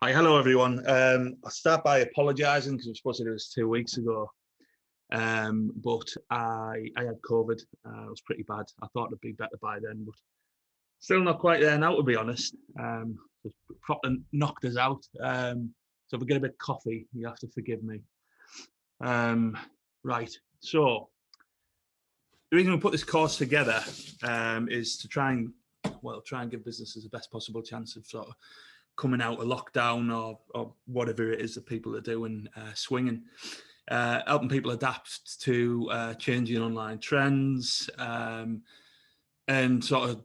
Hi, hello everyone. I'll start by apologising because I was supposed to do this 2 weeks ago, but I had COVID. It was pretty bad. I thought it'd be better by then, but still not quite there now, to be honest. It properly knocked us out. So if we get a bit coffee, you have to forgive me. Right. So the reason we put this course together is to try and give businesses the best possible chance of sort of coming out of lockdown or whatever it is that people are doing, swinging, helping people adapt to changing online trends, and sort of,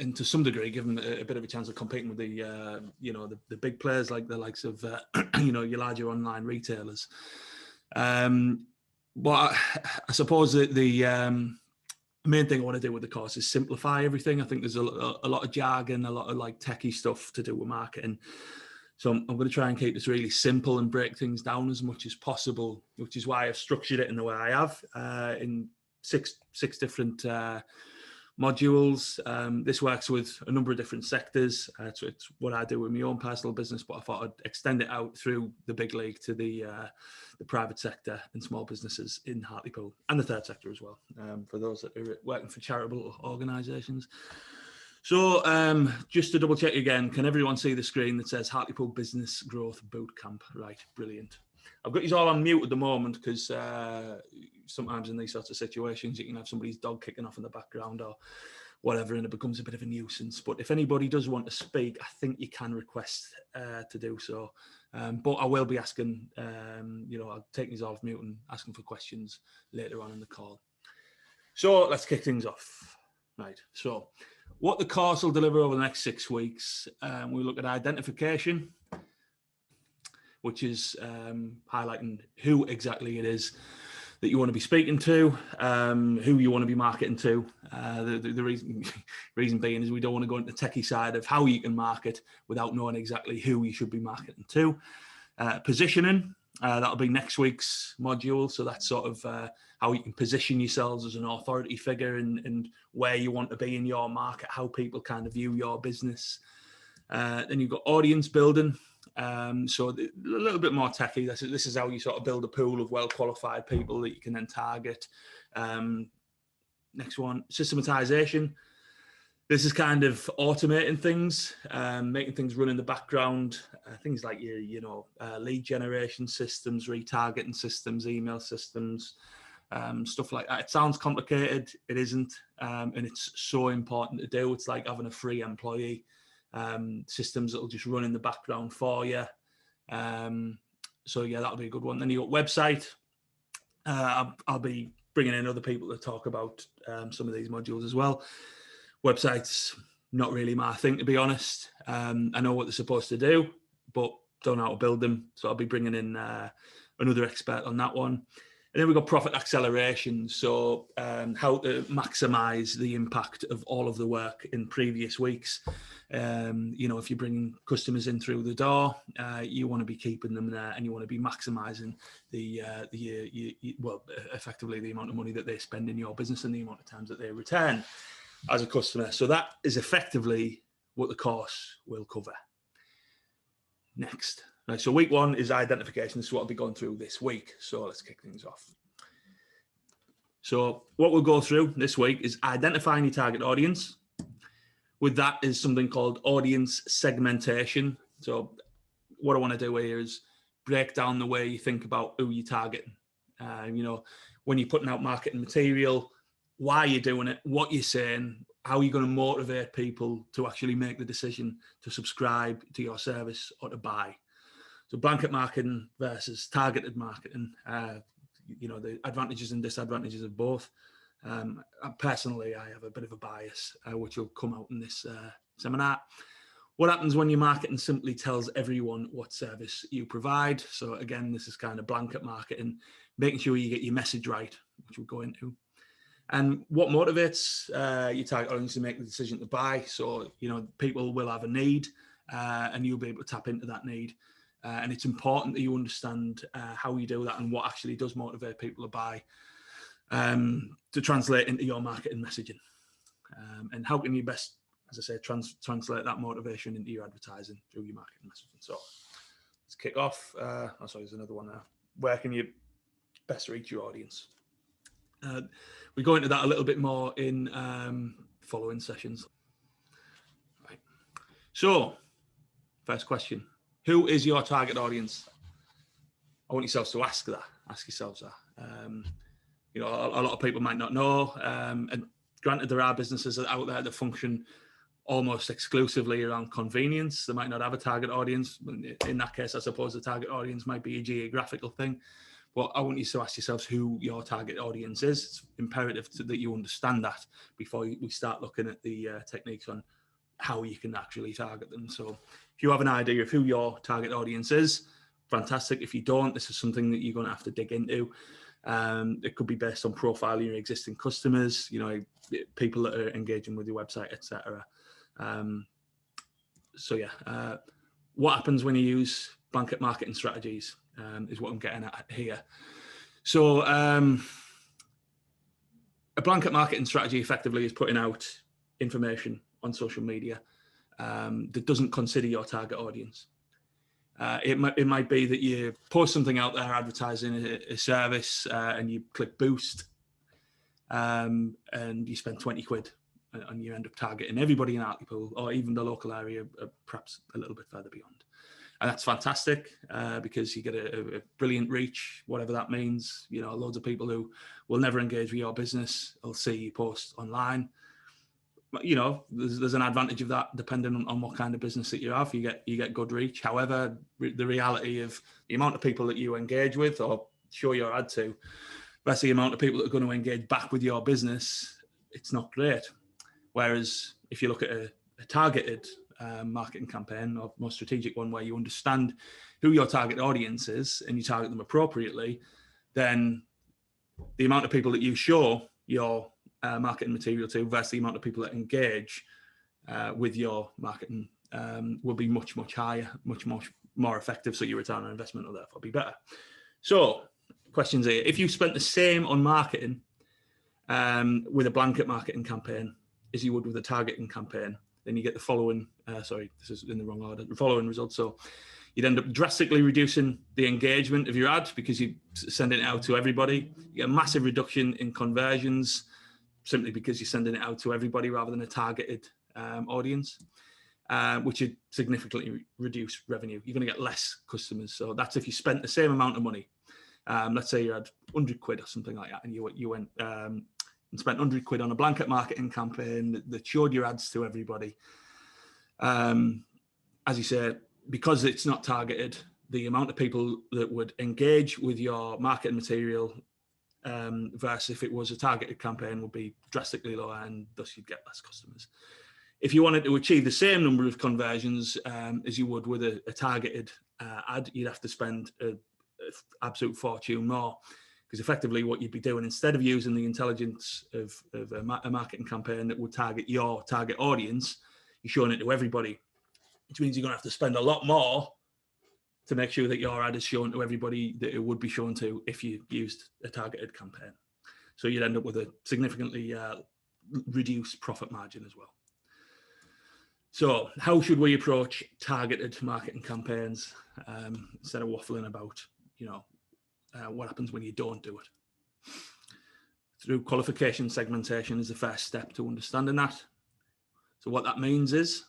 and to some degree, give them a bit of a chance of competing with the big players like the likes of your larger online retailers. But I suppose that the main thing I want to do with the course is simplify everything. I think there's a lot of jargon, a lot of like techie stuff to do with marketing. So I'm going to try and keep this really simple and break things down as much as possible, which is why I've structured it in the way I have, in six different modules. This works with a number of different sectors. So it's what I do with my own personal business, but I thought I'd extend it out through the big league to the private sector and small businesses in Hartlepool, and the third sector as well, for those that are working for charitable organisations. So just to double check again, can everyone see the screen that says Hartlepool Business Growth Bootcamp? Right, brilliant. I've got you all on mute at the moment because sometimes in these sorts of situations you can have somebody's dog kicking off in the background or whatever, and it becomes a bit of a nuisance. But if anybody does want to speak, I think you can request to do so. But I will be asking, I'll take these off mute and asking for questions later on in the call. So let's kick things off. Right. So what the course will deliver over the next 6 weeks, we look at identification, which is highlighting who exactly it is that you want to be speaking to, who you want to be marketing to. The reason being is we don't want to go into the techie side of how you can market without knowing exactly who you should be marketing to. Positioning, that'll be next week's module. So that's sort of how you can position yourselves as an authority figure and where you want to be in your market, how people kind of view your business. Then you've got audience building. So a little bit more techy. This is how you sort of build a pool of well-qualified people that you can then target. Next one, systematization. This is kind of automating things, making things run in the background. Things like your lead generation systems, retargeting systems, email systems, stuff like that. It sounds complicated. It isn't, and it's so important to do. It's like having a free employee. Systems that will just run in the background for you. So yeah, that'll be a good one. Then you got website. I'll be bringing in other people to talk about some of these modules as well. Websites, not really my thing, to be honest. I know what they're supposed to do, but don't know how to build them. So I'll be bringing in another expert on that one. And then we've got profit acceleration. So how to maximize the impact of all of the work in previous weeks. If you're bringing customers in through the door, you want to be keeping them there, and you want to be maximizing effectively the amount of money that they spend in your business and the amount of times that they return as a customer. So that is effectively what the course will cover. Next. Right, so week 1 is identification. This is what I'll be going through this week. So let's kick things off. So what we'll go through this week is identifying your target audience. With that is something called audience segmentation. So what I want to do here is break down the way you think about who you're targeting. When you're putting out marketing material, why you're doing it, what you're saying, how you're going to motivate people to actually make the decision to subscribe to your service or to buy. So blanket marketing versus targeted marketing, the advantages and disadvantages of both. Personally, I have a bit of a bias, which will come out in this seminar. What happens when your marketing simply tells everyone what service you provide? So again, this is kind of blanket marketing, making sure you get your message right, which we'll go into. And what motivates your target audience to make the decision to buy? So, people will have a need, and you'll be able to tap into that need. And it's important that you understand how you do that and what actually does motivate people to buy, to translate into your marketing messaging. And how can you best as I say, translate that motivation into your advertising through your marketing messaging. So let's kick off. Sorry, there's another one there. Where can you best reach your audience? We go into that a little bit more in following sessions. Right. So, first question: who is your target audience? I want yourselves to ask yourselves that. You know, a lot of people might not know, and granted, there are businesses out there that function almost exclusively around convenience. They might not have a target audience. In that case, I suppose the target audience might be a geographical thing. But I want you to ask yourselves who your target audience is. It's imperative that you understand that before we start looking at the techniques on how you can actually target them. So if you have an idea of who your target audience is, fantastic. If you don't, this is something that you're going to have to dig into. It could be based on profiling your existing customers, you know, people that are engaging with your website, etc. What happens when you use blanket marketing strategies is what I'm getting at here. So a blanket marketing strategy effectively is putting out information on social media that doesn't consider your target audience. It might be that you post something out there advertising a service and you click boost and you spend 20 quid and you end up targeting everybody in Hartlepool or even the local area, perhaps a little bit further beyond. And that's fantastic because you get a brilliant reach, whatever that means. You know, loads of people who will never engage with your business will see you post online. You know, there's an advantage of that depending on what kind of business that you have. You get good reach. However, the reality of the amount of people that you engage with or show your ad to, versus the amount of people that are going to engage back with your business, it's not great. Whereas if you look at a targeted marketing campaign or more strategic one where you understand who your target audience is and you target them appropriately, then the amount of people that you show your marketing material to versus the amount of people that engage with your marketing will be much, much higher, much more effective. So your return on investment will therefore be better. So questions here. If you spent the same on marketing with a blanket marketing campaign as you would with a targeting campaign, then you get the following, sorry, this is in the wrong order, the following results. So you'd end up drastically reducing the engagement of your ad because you're sending it out to everybody. You get a massive reduction in conversions simply because you're sending it out to everybody rather than a targeted audience, which would significantly reduce revenue. You're going to get less customers. So that's if you spent the same amount of money. Let's say you had 100 quid or something like that, and you went and spent 100 quid on a blanket marketing campaign that showed your ads to everybody. As you said, because it's not targeted, the amount of people that would engage with your marketing material versus if it was a targeted campaign would be drastically lower, and thus you'd get less customers. If you wanted to achieve the same number of conversions as you would with a targeted ad, you'd have to spend an absolute fortune more. Because effectively what you'd be doing, instead of using the intelligence of a marketing campaign that would target your target audience, you're showing it to everybody, which means you're going to have to spend a lot more to make sure that your ad is shown to everybody that it would be shown to if you used a targeted campaign. So you'd end up with a significantly reduced profit margin as well. So how should we approach targeted marketing campaigns instead of waffling about, you know, what happens when you don't do it? Through qualification segmentation is the first step to understanding that. So what that means is,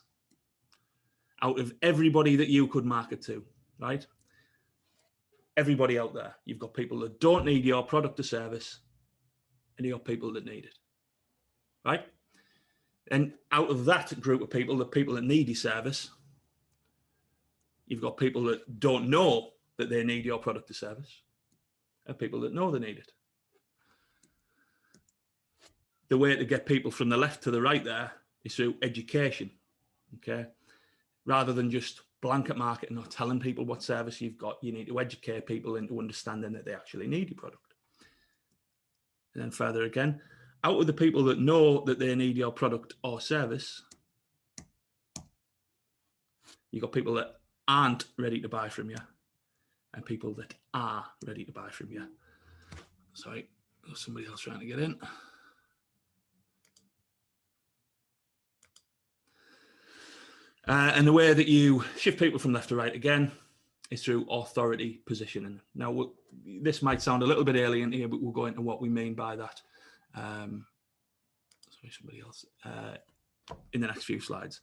out of everybody that you could market to, right? Everybody out there, you've got people that don't need your product or service, and you've got people that need it, right? And out of that group of people, the people that need your service, you've got people that don't know that they need your product or service, and people that know they need it. The way to get people from the left to the right there is through education, okay? Rather than just blanket marketing or telling people what service you've got, you need to educate people into understanding that they actually need your product. And then further again, out of the people that know that they need your product or service, you've got people that aren't ready to buy from you and people that are ready to buy from you. Sorry, there's somebody else trying to get in. And the way that you shift people from left to right again is through authority positioning. Now, this might sound a little bit alien here, but we'll go into what we mean by that. Sorry, somebody else. In the next few slides.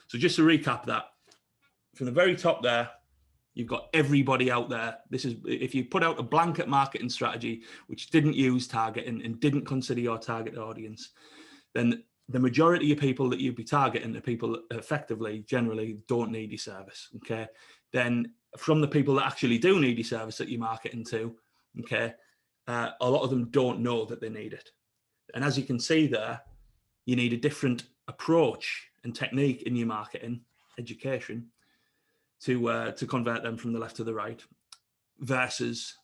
So just to recap that, from the very top there, you've got everybody out there. This is, if you put out a blanket marketing strategy which didn't use targeting and didn't consider your target audience, then the majority of people that you'd be targeting are people that effectively, generally don't need your service, okay? Then from the people that actually do need your service that you're marketing to, okay, a lot of them don't know that they need it. And as you can see there, you need a different approach and technique in your marketing education to convert them from the left to the right, versus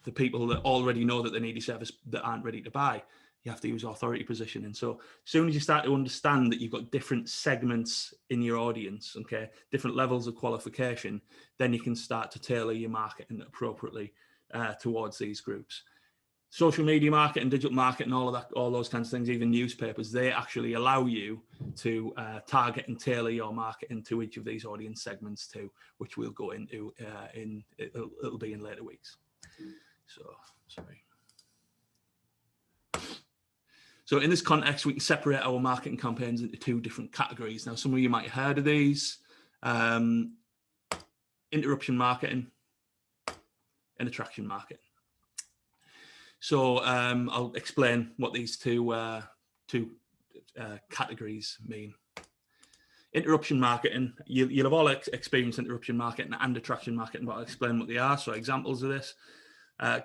the people that already know that they need a service that aren't ready to buy. You have to use authority positioning. So as soon as you start to understand that you've got different segments in your audience, okay, different levels of qualification, then you can start to tailor your marketing appropriately towards these groups. Social media marketing, digital marketing, all of that, all those kinds of things, even newspapers, they actually allow you to target and tailor your marketing to each of these audience segments too, which we'll go into it'll be in later weeks. So, sorry. So in this context, we can separate our marketing campaigns into two different categories. Now, some of you might have heard of these: interruption marketing and attraction marketing. So I'll explain what these two categories mean. Interruption marketing, you'll have all experienced interruption marketing and attraction marketing, but I'll explain what they are. So examples of this: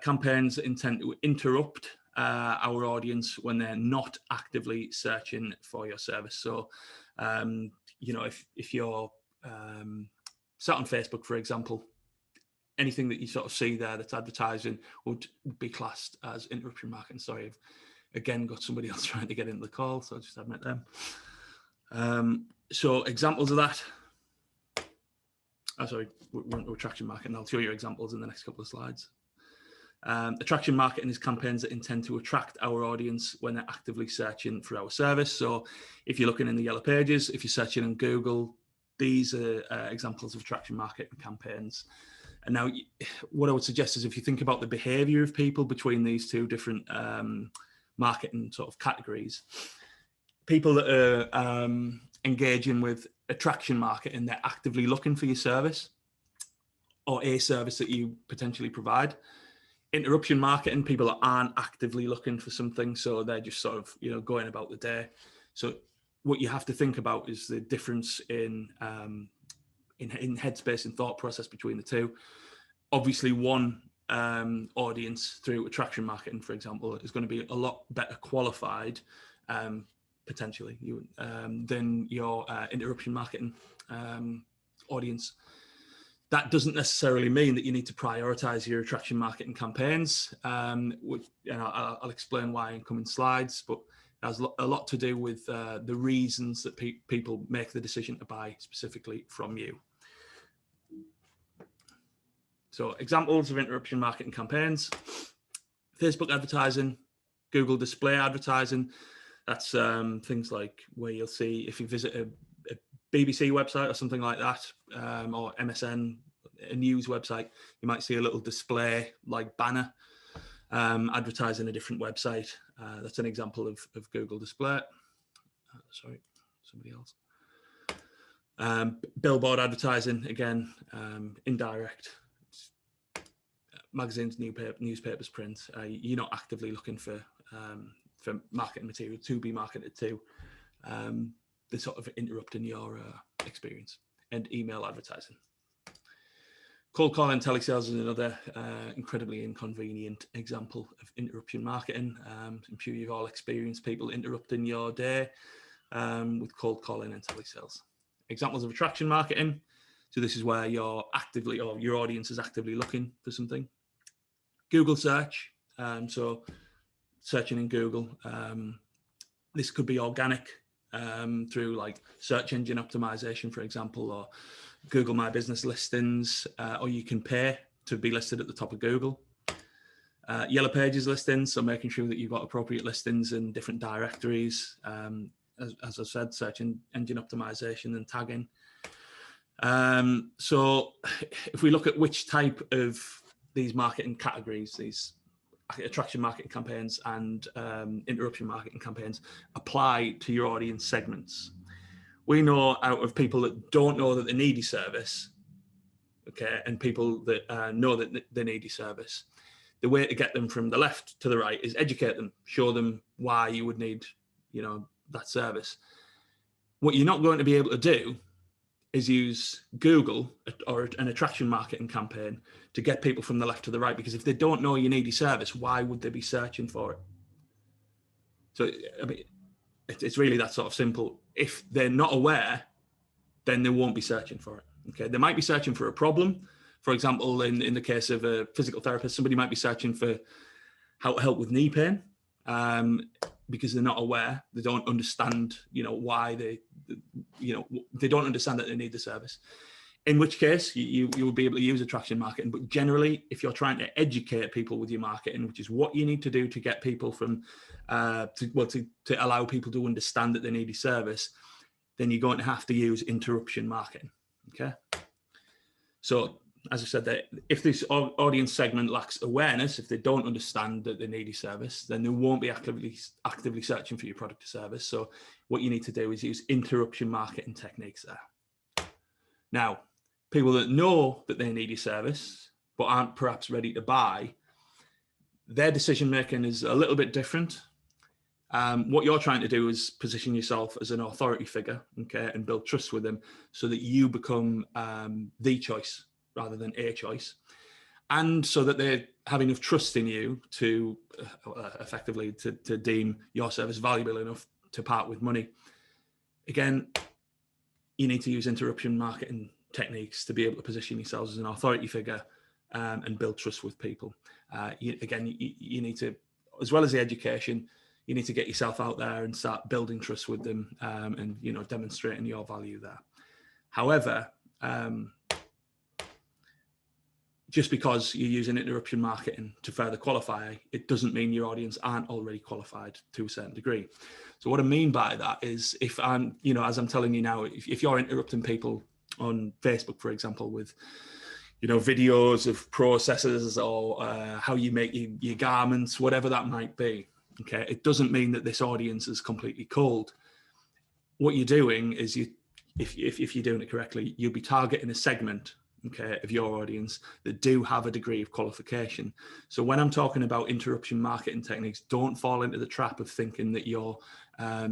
campaigns that intend to interrupt our audience when they're not actively searching for your service. So, you know, if you're sat on Facebook, for example, anything that you sort of see there that's advertising would be classed as interruption marketing. Sorry, I've again got somebody else trying to get into the call, so I'll just admit them. So examples of that. Sorry, we're into attraction marketing. I'll show you examples in the next couple of slides. Attraction marketing is campaigns that intend to attract our audience when they're actively searching for our service. So if you're looking in the yellow pages, if you're searching on Google, these are examples of attraction marketing campaigns. And now what I would suggest is, if you think about the behavior of people between these two different marketing sort of categories, people that are engaging with attraction marketing, they're actively looking for your service or a service that you potentially provide. Interruption marketing, people that aren't actively looking for something, so they're just sort of, you know, going about the day. So what you have to think about is the difference in headspace and thought process between the two. Obviously, one audience through attraction marketing, for example, is going to be a lot better qualified, potentially, than your interruption marketing audience. That doesn't necessarily mean that you need to prioritize your attraction marketing campaigns. I'll explain why in coming slides, but it has a lot to do with the reasons that people make the decision to buy specifically from you. So examples of interruption marketing campaigns: Facebook advertising, Google display advertising. That's things like where you'll see, if you visit a BBC website or something like that, or MSN, a news website, you might see a little display like banner advertising a different website. That's an example of Google display. Sorry, somebody else. Billboard advertising, again, indirect. Magazines, newspapers, print. You're not actively looking for marketing material to be marketed to. They're sort of interrupting your experience. And email advertising. Cold calling, telesales is another incredibly inconvenient example of interruption marketing. I'm sure you've all experienced people interrupting your day with cold calling and telesales. Examples of attraction marketing. So this is where you're actively, or your audience is actively looking for something. Google search, so searching in Google. This could be organic through like search engine optimization, for example, or Google My Business listings, or you can pay to be listed at the top of Google. Yellow Pages listings, so making sure that you've got appropriate listings in different directories. As I said, search engine optimization and tagging. So if we look at which type of these marketing categories, these attraction marketing campaigns and interruption marketing campaigns apply to your audience segments, we know out of people that don't know that they need your service, okay, and people that know that they need your service, the way to get them from the left to the right is educate them, show them why you would need, that service. What you're not going to be able to do is use Google or an attraction marketing campaign to get people from the left to the right, because if they don't know you need your service, why would they be searching for it? So, I mean, it's really that sort of simple. If they're not aware, then they won't be searching for it. Okay, they might be searching for a problem. For example, in the case of a physical therapist, somebody might be searching for how to help with knee pain, because they're not aware. They don't understand, why they don't understand that they need the service. In which case, you will be able to use attraction marketing. But generally, if you're trying to educate people with your marketing, which is what you need to do to get people from, to allow people to understand that they need your service, then you're going to have to use interruption marketing. Okay. So, as I said, that if this audience segment lacks awareness, if they don't understand that they need your service, then they won't be actively searching for your product or service. So what you need to do is use interruption marketing techniques there. Now, people that know that they need your service, but aren't perhaps ready to buy, their decision-making is a little bit different. What you're trying to do is position yourself as an authority figure, okay, and build trust with them so that you become the choice rather than a choice, and so that they have enough trust in you to effectively to deem your service valuable enough to part with money. Again, you need to use interruption marketing techniques to be able to position yourselves as an authority figure and build trust with people. You need to, as well as the education, you need to get yourself out there and start building trust with them, and demonstrating your value there. However, just because you're using interruption marketing to further qualify, it doesn't mean your audience aren't already qualified to a certain degree. So what I mean by that is, if I'm, as I'm telling you now, if you're interrupting people on Facebook, for example, with, videos of processes or how you make your garments, whatever that might be, okay, it doesn't mean that this audience is completely cold. What you're doing is if you're doing it correctly, you'll be targeting a segment, okay, of your audience that do have a degree of qualification. So when I'm talking about interruption marketing techniques, don't fall into the trap of thinking that you're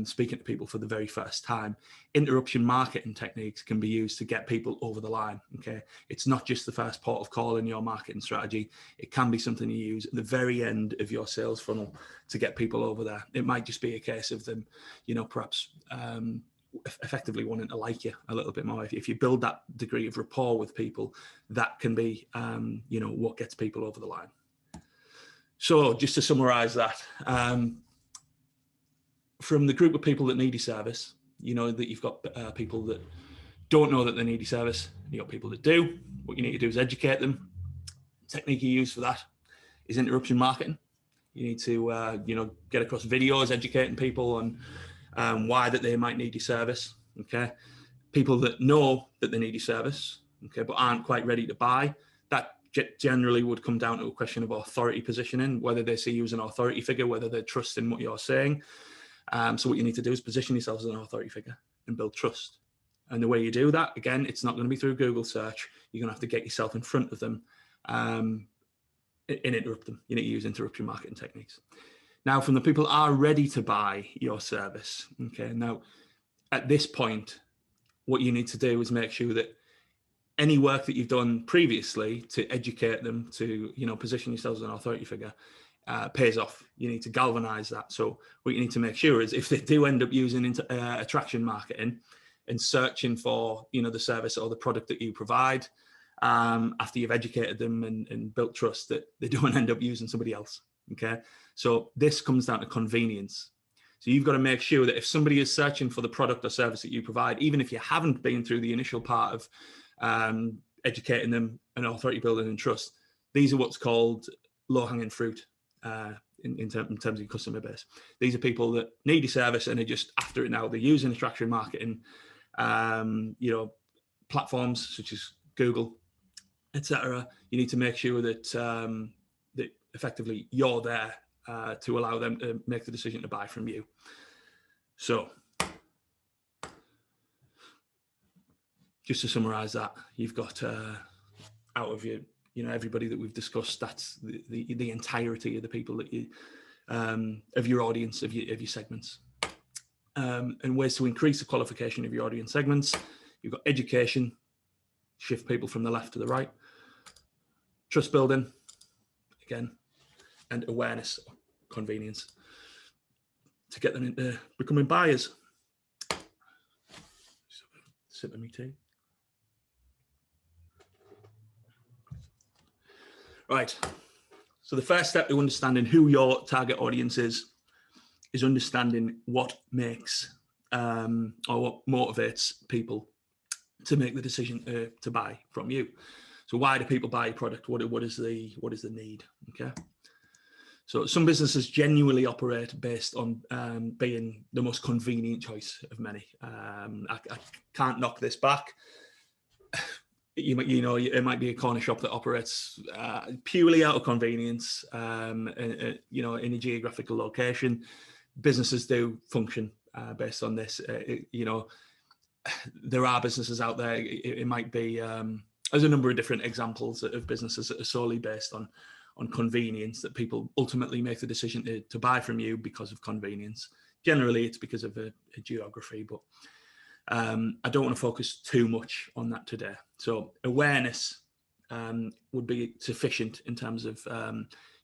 speaking to people for the very first time. Interruption marketing techniques can be used to get people over the line, okay? It's not just the first port of call in your marketing strategy. It can be something you use at the very end of your sales funnel to get people over there. It might just be a case of them, perhaps effectively wanting to like you a little bit more. If you build that degree of rapport with people, that can be what gets people over the line. So just to summarize that, from the group of people that need your service, that you've got people that don't know that they need your service, you've got people that do. What you need to do is educate them. The technique you use for that is interruption marketing. You need to get across videos educating people on why that they might need your service, okay? People that know that they need your service, okay, but aren't quite ready to buy, that generally would come down to a question of authority positioning, whether they see you as an authority figure, whether they trust in what you're saying. So what you need to do is position yourself as an authority figure and build trust. And the way you do that, again, it's not going to be through Google search. You're going to have to get yourself in front of them and interrupt them. You need to use interruption marketing techniques. Now, from the people are ready to buy your service, okay, now at this point, what you need to do is make sure that any work that you've done previously to educate them, to position yourself as an authority figure, pays off. You need to galvanize that. So what you need to make sure is, if they do end up using attraction marketing and searching for the service or the product that you provide, after you've educated them and built trust, that they don't end up using somebody else. Okay, so this comes down to convenience. So you've got to make sure that if somebody is searching for the product or service that you provide, even if you haven't been through the initial part of educating them and authority building and trust, these are what's called low-hanging fruit in terms of your customer base. These are people that need your service and are just after it now. They're using attraction marketing, platforms such as Google, etc. You need to make sure that that effectively you're there to allow them to make the decision to buy from you. So, just to summarize that, you've got out of your, everybody that we've discussed, that's the entirety of the people that you of your audience, of your segments. And ways to increase the qualification of your audience segments. You've got education, shift people from the left to the right, trust building, again, and awareness, convenience, to get them into becoming buyers. Sip of me tea. Right. So the first step to understanding who your target audience is understanding what makes or what motivates people to make the decision to buy from you. So why do people buy a product? What is the need? Okay. So some businesses genuinely operate based on being the most convenient choice of many. I can't knock this back. It might be a corner shop that operates purely out of convenience, in a geographical location. Businesses do function based on this. There are businesses out there. It might be. There's a number of different examples of businesses that are solely based on convenience, that people ultimately make the decision to buy from you because of convenience. Generally, it's because of a geography, but I don't want to focus too much on that today. So awareness would be sufficient in terms of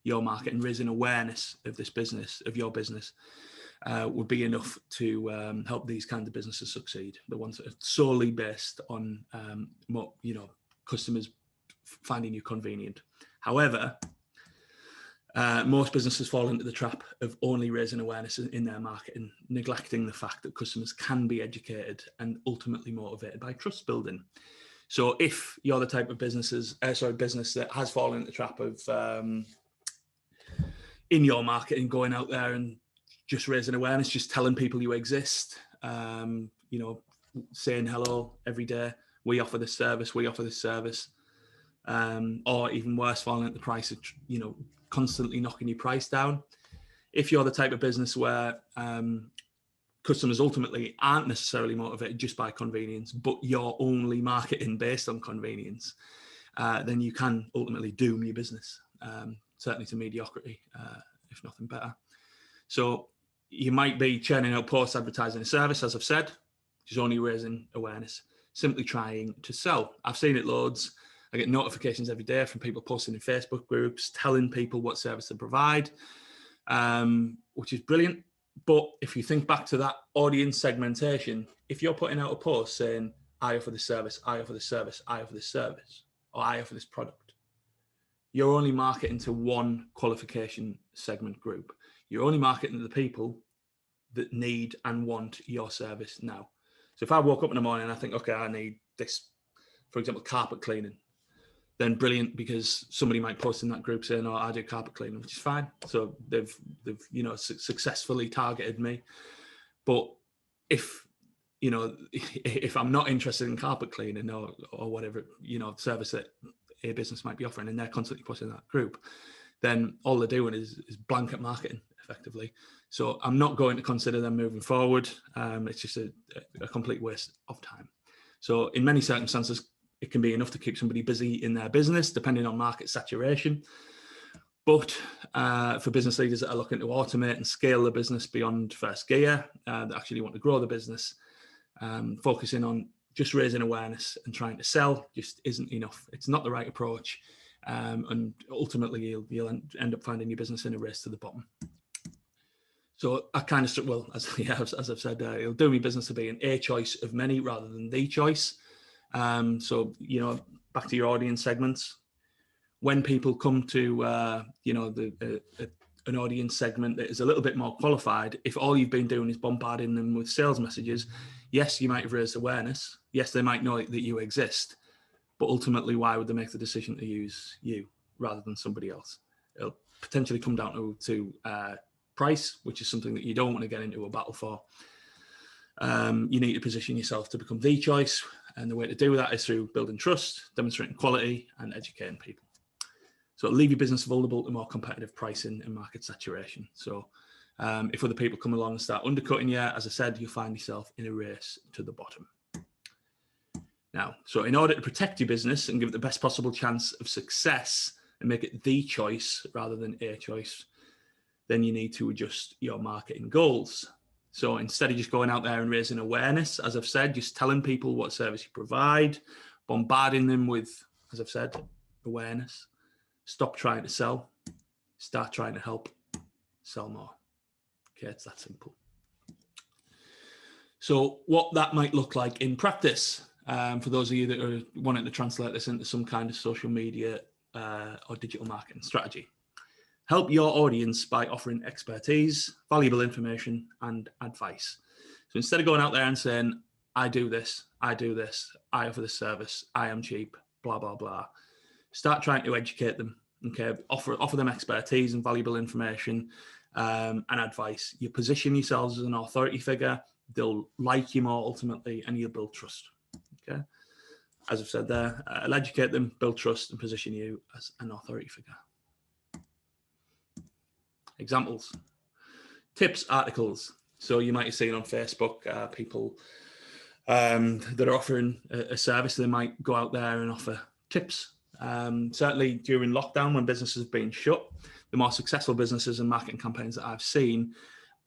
your market, and raising awareness of this business, of your business, would be enough to help these kinds of businesses succeed. The ones that are solely based on customers finding you convenient. However, most businesses fall into the trap of only raising awareness in their marketing, neglecting the fact that customers can be educated and ultimately motivated by trust building. So if you're the type of business that has fallen into the trap of in your marketing, going out there and just raising awareness, just telling people you exist, saying hello every day, we offer this service, or even worse, falling at the price of, constantly knocking your price down. If you're the type of business where customers ultimately aren't necessarily motivated just by convenience, but you're only marketing based on convenience, then you can ultimately doom your business, certainly to mediocrity, if nothing better. So you might be churning out posts advertising a service, as I've said, which is only raising awareness, simply trying to sell. I've seen it loads. I get notifications every day from people posting in Facebook groups, telling people what service they provide, which is brilliant. But if you think back to that audience segmentation, if you're putting out a post saying, I offer this service, I offer this service, I offer this service, or I offer this product, you're only marketing to one qualification segment group. You're only marketing to the people that need and want your service now. So if I woke up in the morning and I think, okay, I need this, for example, carpet cleaning, then brilliant, because somebody might post in that group saying, "Oh, I do carpet cleaning," which is fine. So they've successfully targeted me. But if I'm not interested in carpet cleaning or whatever service that a business might be offering, and they're constantly posting in that group, then all they're doing is blanket marketing effectively. So I'm not going to consider them moving forward. It's just a complete waste of time. So in many circumstances, it can be enough to keep somebody busy in their business, depending on market saturation. But for business leaders that are looking to automate and scale the business beyond first gear, that actually want to grow the business, focusing on just raising awareness and trying to sell just isn't enough. It's not the right approach. And ultimately, you'll end up finding your business in a race to the bottom. So I kind of, well, as I've said, it'll do me business to being a choice of many rather than the choice. So, back to your audience segments. When people come to, an audience segment that is a little bit more qualified, if all you've been doing is bombarding them with sales messages, yes, you might have raised awareness. Yes, they might know that you exist. But ultimately, why would they make the decision to use you rather than somebody else? It'll potentially come down to price, which is something that you don't want to get into a battle for. You need to position yourself to become the choice. And the way to do that is through building trust, demonstrating quality, and educating people. So it'll leave your business vulnerable to more competitive pricing and market saturation. So if other people come along and start undercutting you, as I said, you'll find yourself in a race to the bottom. Now, so in order to protect your business and give it the best possible chance of success and make it the choice rather than a choice, then you need to adjust your marketing goals. So instead of just going out there and raising awareness, as I've said, just telling people what service you provide, bombarding them with, as I've said, awareness. Stop trying to sell, start trying to help, sell more. Okay, it's that simple. So what that might look like in practice, for those of you that are wanting to translate this into some kind of social media or digital marketing strategy. Help your audience by offering expertise, valuable information, and advice. So instead of going out there and saying, I do this, I offer this service, I am cheap, blah, blah, blah. Start trying to educate them, okay? Offer them expertise and valuable information and advice. You position yourselves as an authority figure, they'll like you more ultimately, and you'll build trust, okay? As I've said there, I'll educate them, build trust, and position you as an authority figure. Examples, tips, articles. So you might have seen on Facebook, people that are offering a service, they might go out there and offer tips. Certainly during lockdown, when businesses have been shut, the more successful businesses and marketing campaigns that I've seen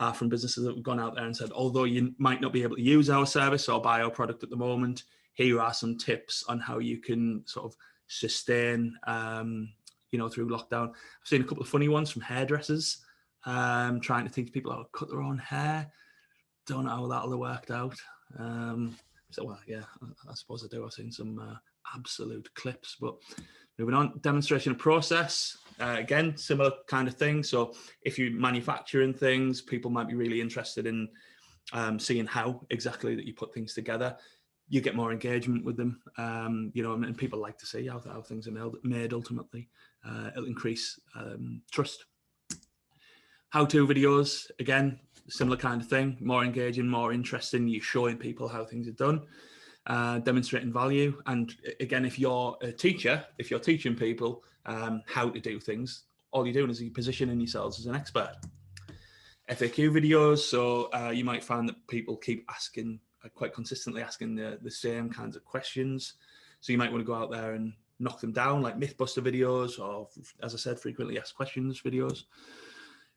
are from businesses that have gone out there and said, although you might not be able to use our service or buy our product at the moment, here are some tips on how you can sort of sustain through lockdown. I've seen a couple of funny ones from hairdressers, trying to teach people how to cut their own hair. Don't know how that'll have worked out. I suppose I do. I've seen some absolute clips, but moving on, demonstration of process. Again, similar kind of thing. So if you're manufacturing things, people might be really interested in seeing how exactly that you put things together. You get more engagement with them, and people like to see how things are made ultimately. It'll increase trust. How-to videos, again, similar kind of thing, more engaging, more interesting. You're showing people how things are done, demonstrating value. And again, if you're a teacher, if you're teaching people how to do things, all you're doing is you're positioning yourselves as an expert. FAQ videos, so you might find that people keep asking, quite consistently asking the same kinds of questions. So you might want to go out there and knock them down, like Mythbuster videos, or, as I said, frequently asked questions videos.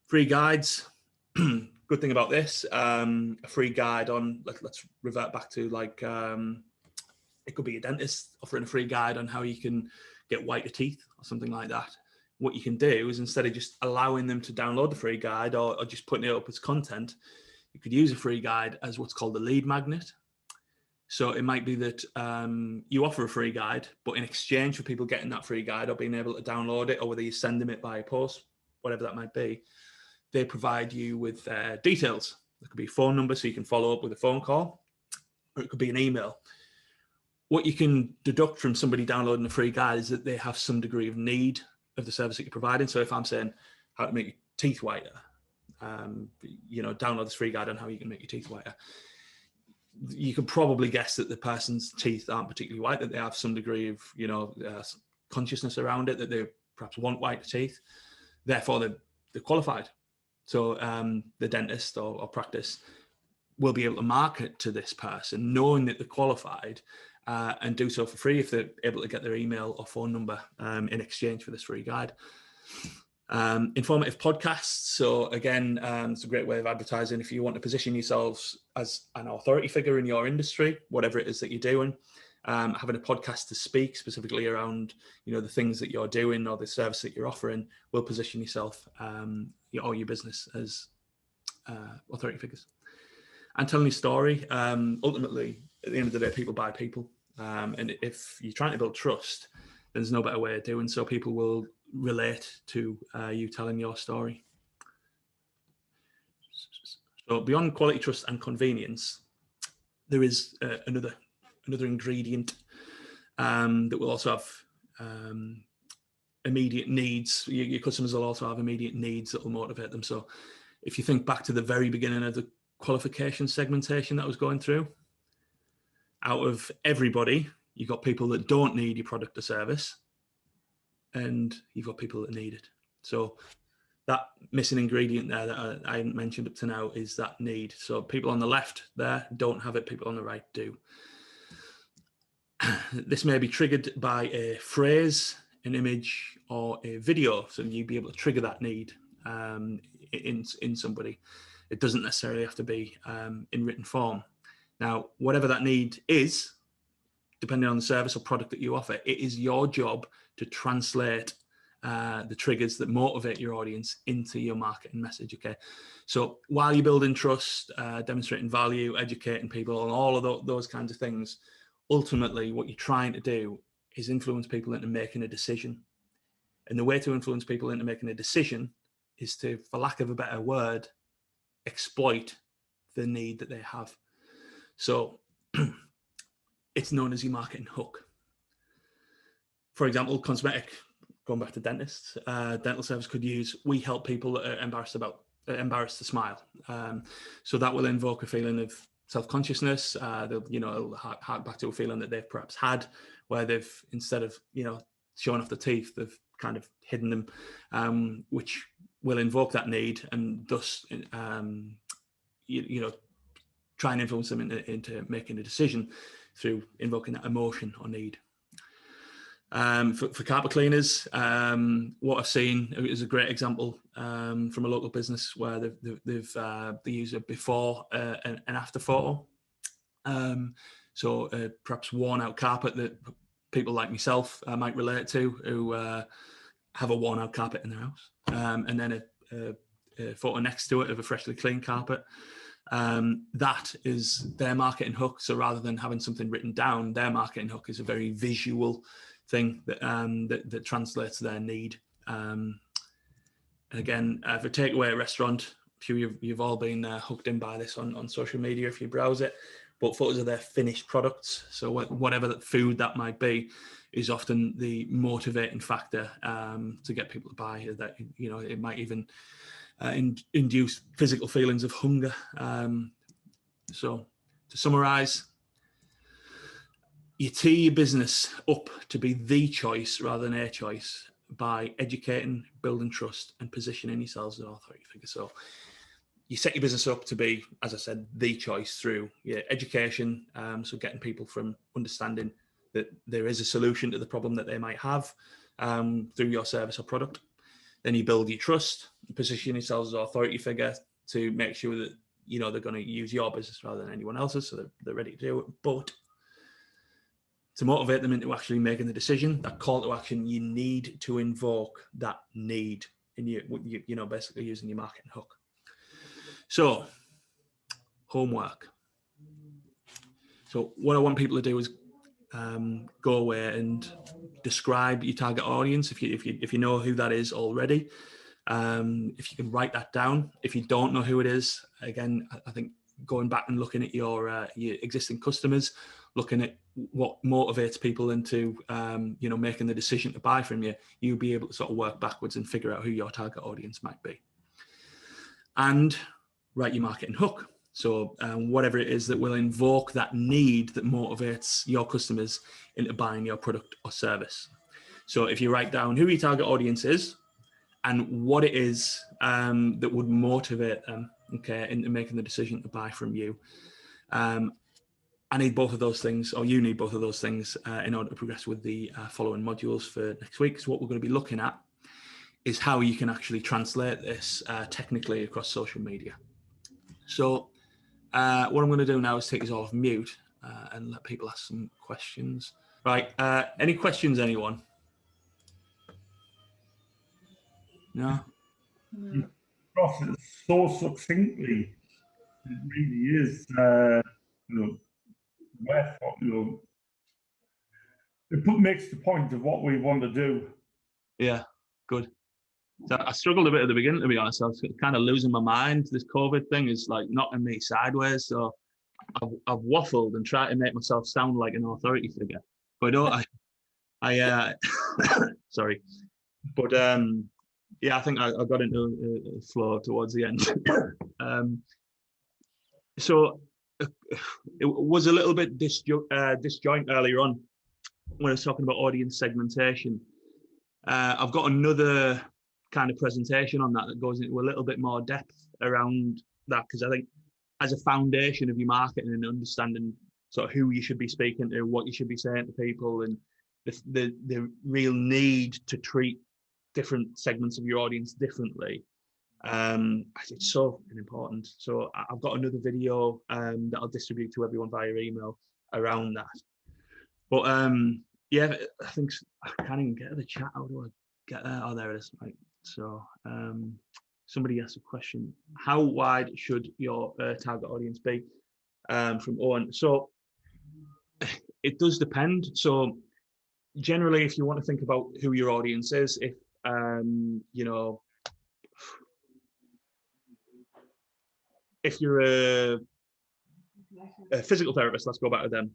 Free guides. Good thing about this, a free guide on, let's revert back to it could be a dentist offering a free guide on how you can get whiter teeth or something like that. What you can do is, instead of just allowing them to download the free guide or just putting it up as content, you could use a free guide as what's called a lead magnet. So it might be that you offer a free guide, but in exchange for people getting that free guide or being able to download it, or whether you send them it by post, whatever that might be, they provide you with details. It could be a phone number, so you can follow up with a phone call, or it could be an email. What you can deduct from somebody downloading a free guide is that they have some degree of need of the service that you're providing. So if I'm saying how to make your teeth whiter, download this free guide on how you can make your teeth whiter, you could probably guess that the person's teeth aren't particularly white, that they have some degree of, consciousness around it, that they perhaps want whiter teeth. Therefore, they're qualified. So the dentist or practice will be able to market to this person, knowing that they're qualified, and do so for free if they're able to get their email or phone number in exchange for this free guide. Informative podcasts. So again, it's a great way of advertising. If you want to position yourselves as an authority figure in your industry, whatever it is that you're doing, having a podcast to speak specifically around, the things that you're doing or the service that you're offering will position yourself or your business as authority figures. And telling your story. Ultimately, at the end of the day, people buy people. And if you're trying to build trust, there's no better way of doing so. People will relate to you telling your story. So beyond quality, trust, and convenience, there is another ingredient that will also have immediate needs. Your customers will also have immediate needs that will motivate them. So if you think back to the very beginning of the qualification segmentation that I was going through, out of everybody, you've got people that don't need your product or service, and you've got people that need it. So that missing ingredient there that I hadn't mentioned up to now is that need. So people on the left there don't have it, people on the right do. This may be triggered by a phrase, an image, or a video. So you'd be able to trigger that need in somebody. It doesn't necessarily have to be in written form. Now, whatever that need is, depending on the service or product that you offer, it is your job to translate the triggers that motivate your audience into your marketing message. Okay, so while you're building trust, demonstrating value, educating people, and all of those kinds of things, ultimately what you're trying to do is influence people into making a decision. And the way to influence people into making a decision is to, for lack of a better word, exploit the need that they have. So it's known as your marketing hook. For example, cosmetic, going back to dentists, dental service could use, we help people that are embarrassed to smile. So that will invoke a feeling of self-consciousness. They'll hark back to a feeling that they've perhaps had, where they've, instead of showing off the teeth, they've kind of hidden them, which will invoke that need, and thus try and influence them into making a decision through invoking that emotion or need. For carpet cleaners, what I've seen is a great example from a local business where they use a before and after photo. So perhaps worn out carpet that people like myself might relate to, who have a worn out carpet in their house, and then a photo next to it of a freshly clean carpet. That is their marketing hook. So rather than having something written down, their marketing hook is a very visual thing that translates their need. Again, if a takeaway restaurant, I'm sure you've all been hooked in by this on social media if you browse it, but photos of their finished products, so whatever that food that might be, is often the motivating factor to get people to buy. That it might even induce physical feelings of hunger. So to summarize, you tee your business up to be the choice rather than a choice by educating, building trust, and positioning yourselves as an authority figure. So you set your business up to be, as I said, the choice through your education. So getting people from understanding that there is a solution to the problem that they might have through your service or product. Then you build your trust, position yourselves as an authority figure to make sure that they're going to use your business rather than anyone else's, so they're ready to do it. But to motivate them into actually making the decision, that call to action, you need to invoke that need in you, basically using your marketing hook. So, homework. So what I want people to do is go away and describe your target audience. If you know who that is already, if you can write that down. If you don't know who it is, again, I think going back and looking at your existing customers, looking at what motivates people into making the decision to buy from you, you'll be able to sort of work backwards and figure out who your target audience might be. And write your marketing hook. So whatever it is that will invoke that need that motivates your customers into buying your product or service. So if you write down who your target audience is and what it is that would motivate them, into making the decision to buy from you, I need both of those things, or you need both of those things in order to progress with the following modules for next week. So what we're going to be looking at is how you can actually translate this technically across social media. So what I'm going to do now is take this all off mute and let people ask some questions. Right, any questions, anyone? No? You cross it so succinctly. It really is, it makes the point of what we want to do. Yeah, good. So I struggled a bit at the beginning, to be honest. I was kind of losing my mind. This COVID thing is like knocking me sideways. So I've waffled and tried to make myself sound like an authority figure, but I sorry, but yeah, I think I got into a flow towards the end. So it was a little bit disjoint earlier on when I was talking about audience segmentation. I've got another kind of presentation on that goes into a little bit more depth around that, because I think as a foundation of your marketing and understanding sort of who you should be speaking to, what you should be saying to people, and the real need to treat different segments of your audience differently. It's so important. So I've got another video that I'll distribute to everyone via email around that. But yeah, I think I can't even get to the chat. How do I get there? Oh, there it is. Right. So somebody asked a question: how wide should your target audience be? From Owen. So it does depend. So generally, if you want to think about who your audience is, if you know, if you're a physical therapist, let's go back to them.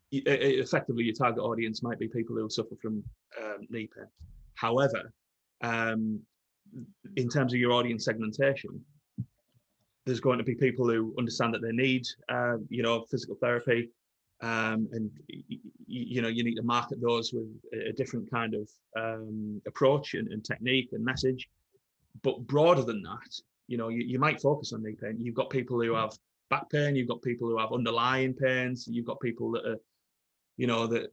Effectively, your target audience might be people who suffer from knee pain. However, in terms of your audience segmentation, there's going to be people who understand that they need, you know, physical therapy, and you know, you need to market those with a different kind of approach and technique and message. But broader than that, you know, you might focus on knee pain. You've got people who have back pain. You've got people who have underlying pains. You've got people that are, you know, that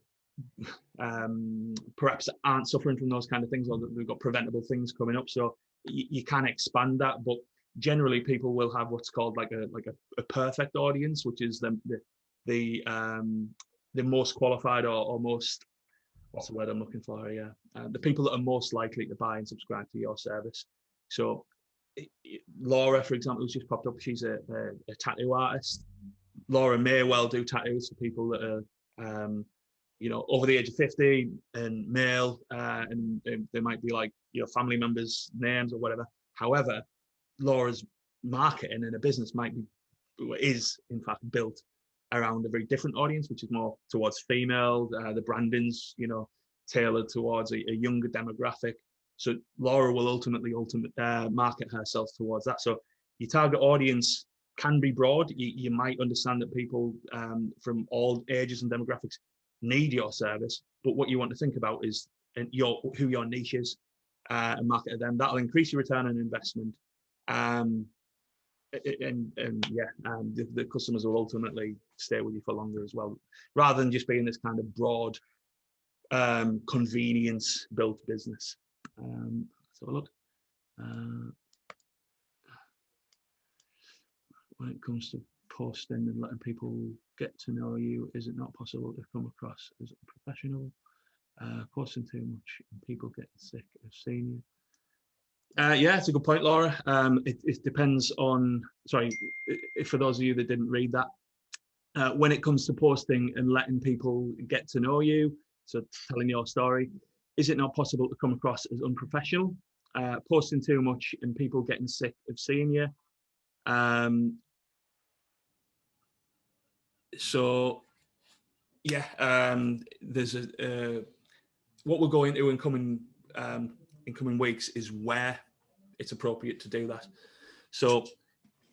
perhaps aren't suffering from those kind of things, or that they've got preventable things coming up. So you can expand that, but generally people will have what's called like a perfect audience, which is the most qualified or most, what's the word I'm looking for here? The people that are most likely to buy and subscribe to your service. So Laura, for example, who's just popped up, she's a tattoo artist. Laura may well do tattoos for people that are, you know, over the age of 50 and male, and they might be like, you know, family members' names or whatever. However, Laura's marketing and a business is in fact built around a very different audience, which is more towards female. The branding's, you know, tailored towards a younger demographic. So Laura will ultimately market herself towards that. So your target audience can be broad. You might understand that people from all ages and demographics need your service, but what you want to think about is who your niche is, and market to them. That'll increase your return on investment. The customers will ultimately stay with you for longer as well, rather than just being this kind of broad convenience built business. Let's have a look. When it comes to posting and letting people get to know you, is it not possible to come across as a professional? Posting too much and people getting sick of seeing you. Yeah, it's a good point, Laura. It depends on, sorry, for those of you that didn't read that, when it comes to posting and letting people get to know you, so telling your story, is it not possible to come across as unprofessional? Posting too much and people getting sick of seeing you. So, yeah, there's what we're going to in coming weeks is where it's appropriate to do that. So,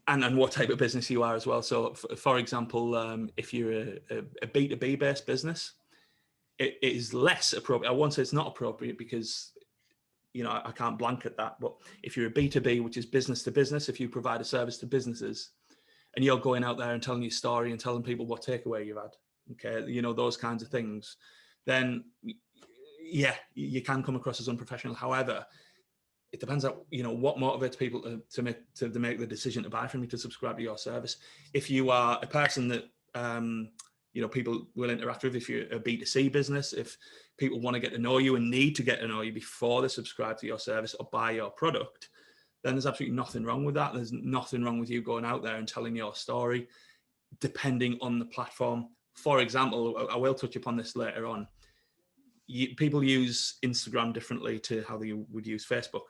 and what type of business you are as well. So, for example, if you're a B2B based business, it is less appropriate. I won't say it's not appropriate because, you know, I can't blanket that. But if you're a B2B, which is business to business, if you provide a service to businesses and you're going out there and telling your story and telling people what takeaway you've had, okay, you know, those kinds of things, then yeah, you can come across as unprofessional. However, it depends on, you know, what motivates people to make the decision to buy from you, to subscribe to your service. If you are a person that you know, people will interact with, if you're a B2C business, if people want to get to know you and need to get to know you before they subscribe to your service or buy your product, then there's absolutely nothing wrong with that. There's nothing wrong with you going out there and telling your story, depending on the platform. For example, I will touch upon this later on. People use Instagram differently to how they would use Facebook.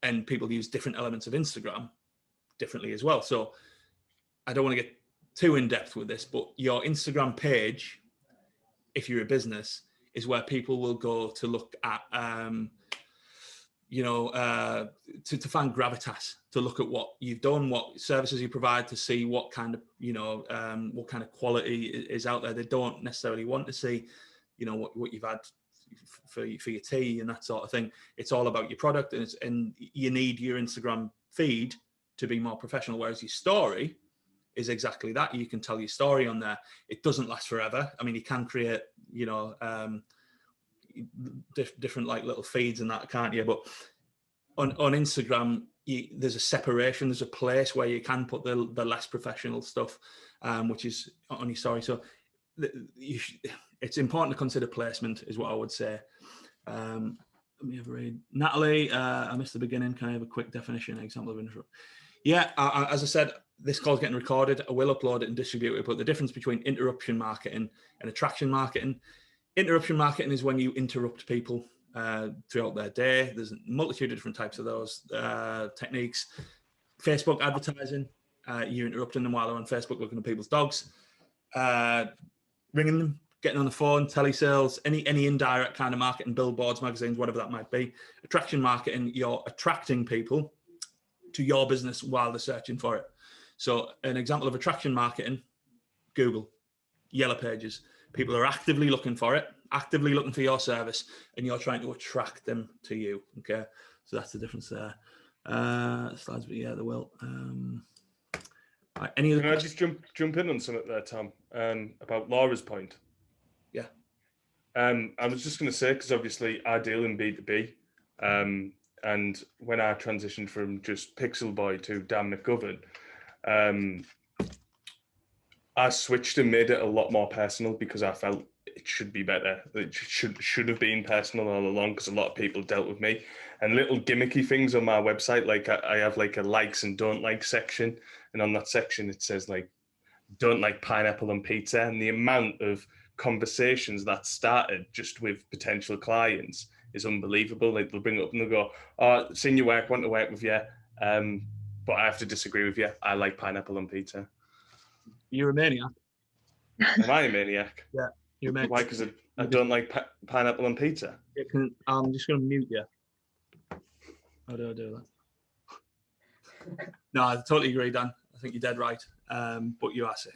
And people use different elements of Instagram differently as well. So I don't want to get too in depth with this, but your Instagram page, if you're a business, is where people will go to look at to find gravitas, to look at what you've done, what services you provide, to see what kind of, what kind of quality is out there. They don't necessarily want to see, what you've had for your tea and that sort of thing. It's all about your product, and you need your Instagram feed to be more professional, whereas your story is exactly that. You can tell your story on there. It doesn't last forever. I mean, you can create, different like little feeds and that, can't you? But on Instagram, there's a separation. There's a place where you can put the less professional stuff, which is on your story. So it's important to consider placement, is what I would say. Let me have a read. Natalie, I missed the beginning. Can I have a quick definition, example of interrupt? Yeah, as I said, this call's getting recorded. I will upload it and distribute it. But the difference between interruption marketing and attraction marketing: interruption marketing is when you interrupt people throughout their day. There's a multitude of different types of those techniques. Facebook advertising, you're interrupting them while they're on Facebook looking at people's dogs, ringing them, getting on the phone, telesales, any indirect kind of marketing, billboards, magazines, whatever that might be. Attraction marketing, you're attracting people to your business while they're searching for it. So an example of attraction marketing: Google, Yellow Pages. People are actively looking for it, actively looking for your service, and you're trying to attract them to you. Okay, so that's the difference there. Slides, but yeah, they will. Right, any other? Can I just jump in on something there, Tom? About Laura's point. Yeah. I was just going to say, because obviously I deal in B2B, and when I transitioned from just Pixel Boy to Dan McGovern, I switched and made it a lot more personal, because I felt it should be better. It should have been personal all along, because a lot of people dealt with me. And little gimmicky things on my website, like I have like a likes and don't like section, and on that section it says like, don't like pineapple on pizza. And the amount of conversations that started just with potential clients is unbelievable. Like, they'll bring it up and they'll go, "Oh, seen your work, want to work with you, but I have to disagree with you. I like pineapple on pizza." You're a maniac. Am I a maniac? Yeah, you're a maniac. Why? Because I don't like pineapple on pizza. I'm just going to mute you. How do I do that? No, I totally agree, Dan. I think you're dead right. But you are sick.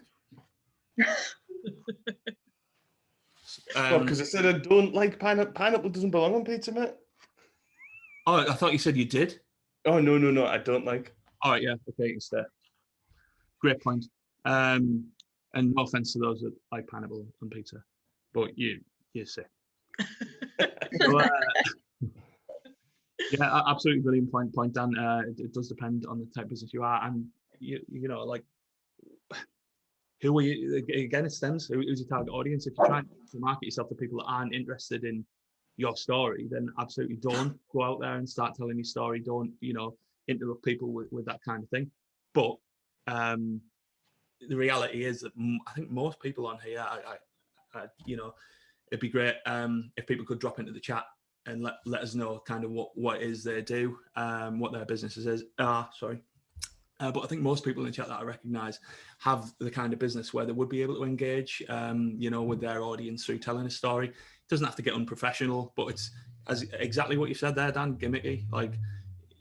Because I said I don't like pineapple. Pineapple doesn't belong on pizza, mate. Oh, I thought you said you did. Oh, no, I don't like. All right, yeah, okay, it's there. Great point. And no offense to those that like pineapple on pizza, but you're sick. So, yeah, absolutely brilliant point, Dan. It does depend on the type of business you are, and you know, like, who are you? Again, it stems. Who's your target audience? If you're trying to market yourself to people that aren't interested in your story, then absolutely don't go out there and start telling your story. Don't, interrupt people with that kind of thing. But the reality is that I think most people on here, it'd be great if people could drop into the chat and let us know kind of what it is they do, what their businesses are. But I think most people in the chat that I recognise have the kind of business where they would be able to engage, with their audience through telling a story. It doesn't have to get unprofessional, but it's exactly what you said there, Dan, gimmicky. Like,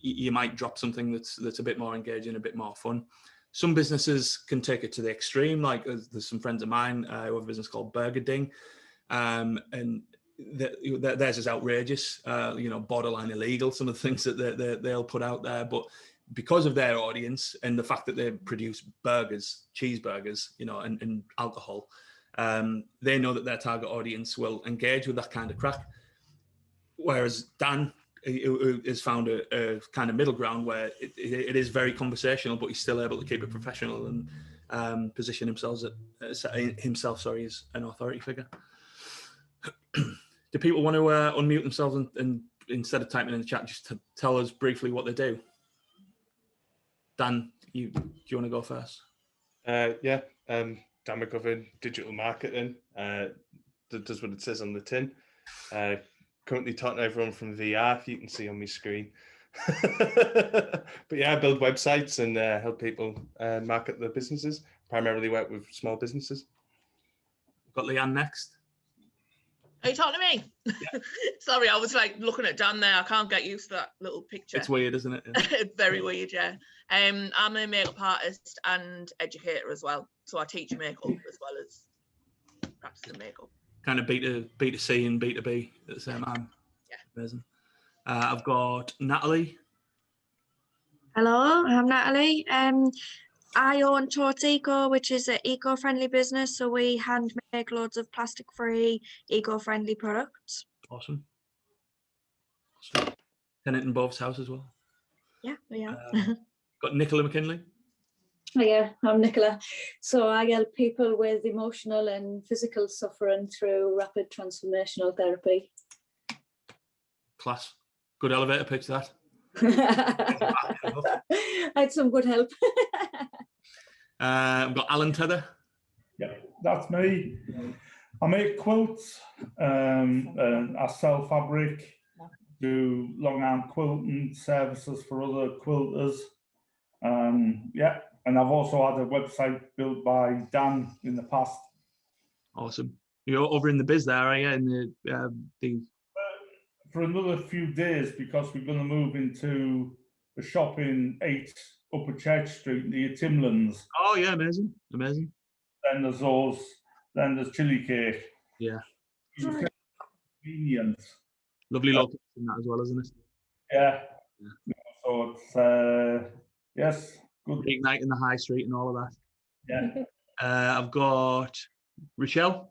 you might drop something that's a bit more engaging, a bit more fun. Some businesses can take it to the extreme. Like, there's some friends of mine who have a business called Burger Ding, and theirs is outrageous, borderline illegal, some of the things that they'll put out there. But because of their audience and the fact that they produce burgers, cheeseburgers, and alcohol, they know that their target audience will engage with that kind of crack. Whereas Dan has found a kind of middle ground where it is very conversational, but he's still able to keep it professional and position himself as an authority figure. Do people want to unmute themselves and instead of typing in the chat, just to tell us briefly what they do? Dan, do you want to go first? Yeah, Dan McGovern, digital marketing. That does what it says on the tin. Currently talking to everyone from VR, if you can see on my screen. But yeah, I build websites and help people market their businesses. Primarily work with small businesses. Got Leanne next. Are you talking to me? Yeah. Sorry, I was like looking at Dan there. I can't get used to that little picture. It's weird, isn't it? Yeah. It's very weird, yeah. I'm a makeup artist and educator as well. So I teach makeup as well as practicing makeup. Kind of B2C and B2B at the same time. Yeah. Amazing. I've got Natalie. Hello, I'm Natalie. I own Totes Eco, which is an eco-friendly business. So we hand make loads of plastic-free, eco-friendly products. Awesome. Tenant in Bob's house as well. Yeah, we are. Got Nicola McKinley. Yeah, I'm Nicola. So I help people with emotional and physical suffering through rapid transformational therapy. Class. Good elevator pitch, that. I had some good help. I've got Alan Tether. Yeah, that's me. I make quilts, I sell fabric, do long arm quilting services for other quilters. Yeah, and I've also had a website built by Dan in the past. Awesome. You're over in the biz there, are you? In the For another few days, because we're going to move into a shop in 8 Upper Church Street near Timlands. Oh yeah, amazing. Then there's those. Then there's chili cake. Yeah. Convenient. Lovely location that as well, isn't it? Yeah. So it's yes, good. Big night in the high street and all of that. Yeah. I've got Rochelle.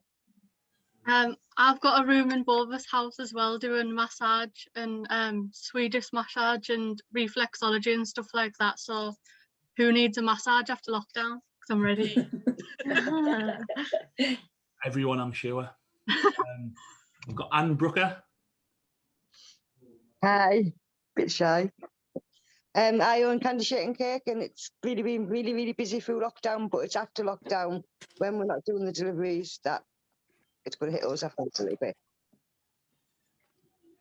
I've got a room in Bova's house as well, doing massage and Swedish massage and reflexology and stuff like that. So who needs a massage after lockdown? Because I'm ready. Everyone, I'm sure. I've got Anne Brooker. Hi, bit shy. I own Candy Shake and Cake, and it's really been really busy through lockdown, but it's after lockdown when we're not doing the deliveries that it's going to hit us after a little bit.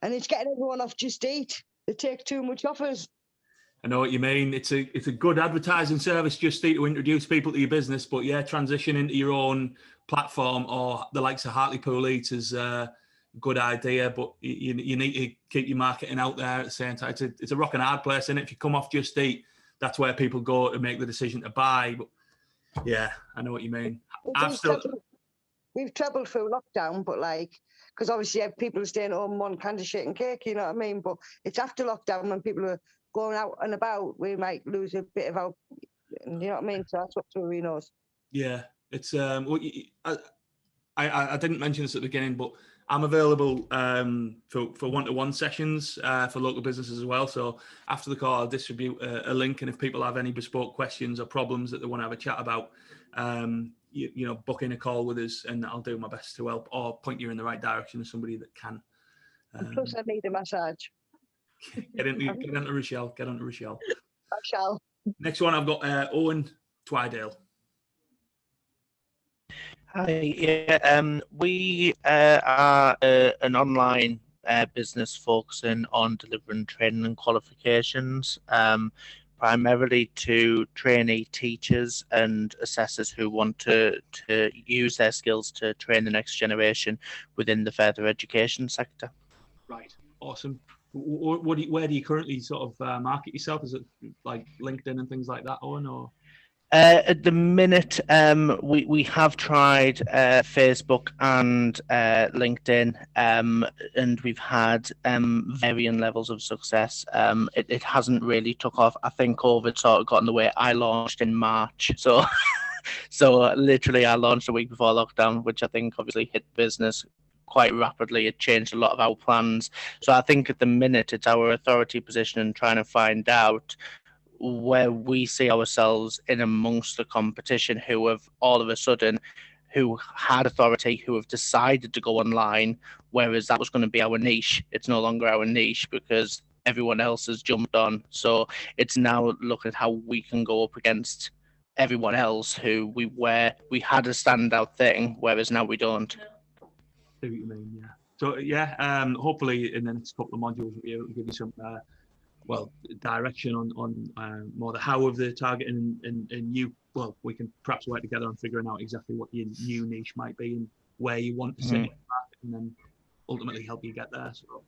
And it's getting everyone off Just Eat. They take too much off us. I know what you mean. It's a good advertising service, Just Eat, to introduce people to your business, but yeah, transition into your own platform or the likes of Hartlepool Eats is a good idea, but you need to keep your marketing out there at the same time. It's a rock and hard place, and if you come off Just Eat, that's where people go to make the decision to buy. But yeah, I know what you mean. We've travelled through lockdown, but because obviously people are staying home want Candy Shake and Cake, you know what I mean? But it's after lockdown when people are going out and about, we might lose a bit of our, you know what I mean? So that's what we know. Yeah, it's I didn't mention this at the beginning, but I'm available for one-to-one sessions for local businesses as well. So after the call, I'll distribute a link, and if people have any bespoke questions or problems that they want to have a chat about, you know, book in a call with us, and I'll do my best to help or point you in the right direction of somebody that can. Plus, I need a massage. Get onto Rochelle. I shall. Next one, I've got Owen Twydale. Hi, yeah, we are an online business focusing on delivering training and qualifications, primarily to trainee teachers and assessors who want to use their skills to train the next generation within the further education sector. Right, awesome. Where do you currently sort of market yourself? Is it like LinkedIn and things like that, Owen, or? At the minute, we have tried Facebook and LinkedIn, and we've had varying levels of success. It hasn't really took off. I think COVID sort of got in the way. I launched in March, so literally I launched a week before lockdown, which I think obviously hit business quite rapidly. It changed a lot of our plans. So I think at the minute it's our authority position and trying to find out where we see ourselves in amongst the competition who have all of a sudden, who had authority, who have decided to go online, whereas that was going to be our niche. It's no longer our niche because everyone else has jumped on. So it's now look at how we can go up against everyone else who we had a standout thing, whereas now we don't. I see what you mean, yeah. So yeah, hopefully in the next couple of modules we'll be able to give you some direction on more the how of the targeting and you. Well, we can perhaps work together on figuring out exactly what your new niche might be and where you want to sit in the market, and then ultimately help you get there. So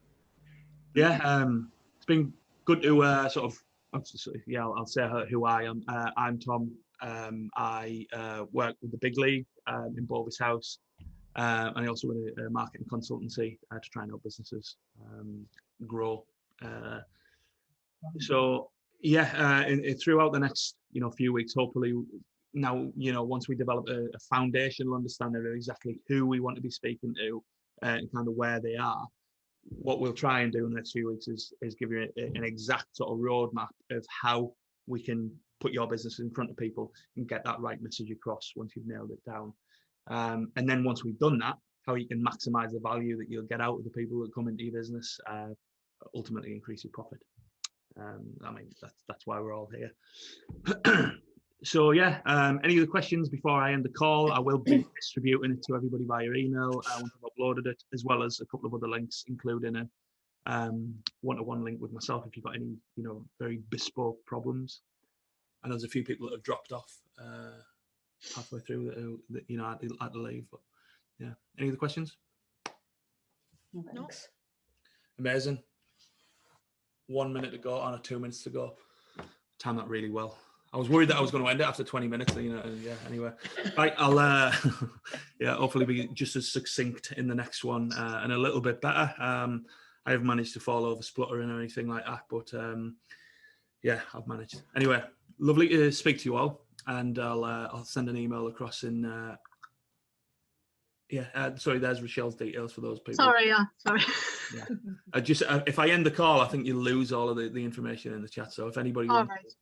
yeah, it's been good to I'll say who I am. I'm Tom. I work with the big league in Bovis House, and I also run a marketing consultancy to try and help businesses grow. So yeah, throughout the next few weeks, hopefully, now once we develop a foundational understanding of exactly who we want to be speaking to and kind of where they are, what we'll try and do in the next few weeks is give you an exact sort of roadmap of how we can put your business in front of people and get that right message across once you've nailed it down. And then once we've done that, how you can maximize the value that you'll get out of the people that come into your business, ultimately increase your profit. I mean, that's why we're all here. So yeah, any other questions before I end the call? I will be distributing it to everybody via email once I've uploaded it, as well as a couple of other links, including a one-to-one link with myself if you've got any very bespoke problems. And there's a few people that have dropped off halfway through that had to leave. But yeah, any other questions? No, thanks. Amazing. 1 minute to go on 2 minutes to go. Timed that really well. I was worried that I was going to end it after 20 minutes. Yeah. Anyway, right. I'll hopefully be just as succinct in the next one and a little bit better. I haven't managed to fall over spluttering or anything like that, but yeah, I've managed. Anyway, lovely to speak to you all, and I'll send an email across in. Sorry, there's Rochelle's details for those people. Sorry. Yeah. If I end the call, I think you'll lose all of the information in the chat. So if anybody wants,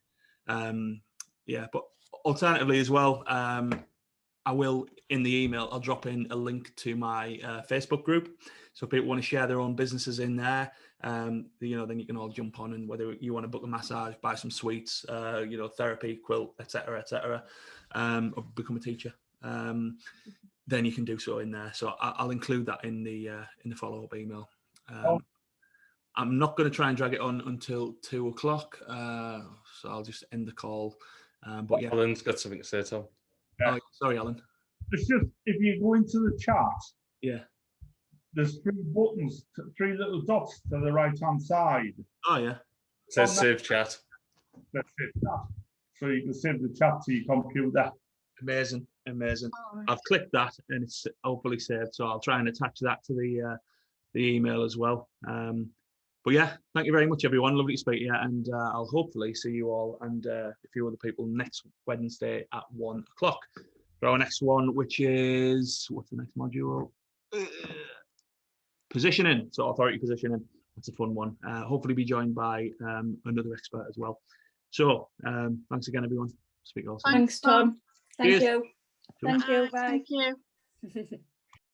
but alternatively as well, I will in the email, I'll drop in a link to my Facebook group. So if people want to share their own businesses in there, then you can all jump on, and whether you want to book a massage, buy some sweets, therapy, quilt, etc., or become a teacher, then you can do so in there. So I'll include that in the follow-up email. I'm not going to try and drag it on until 2 o'clock, so I'll just end the call. But yeah, Alan's got something to say, Tom. Yeah. Oh, sorry, Alan. It's just, if you go into the chat, there's 3 buttons, 3 little dots to the right-hand side. Oh yeah. It says save chat. Let's save that. So you can save the chat to your computer. Amazing. I've clicked that and it's hopefully saved, so I'll try and attach that to the email as well. But yeah, thank you very much, everyone. Lovely to speak to you, and I'll hopefully see you all and a few other people next Wednesday at 1 o'clock for our next one, which is, what's the next module? Positioning, so authority positioning. That's a fun one. Hopefully be joined by another expert as well. So thanks again, everyone. Speak to you all soon. Thanks, Tom. Thank Cheers. you. Thank you. Bye. Thank you.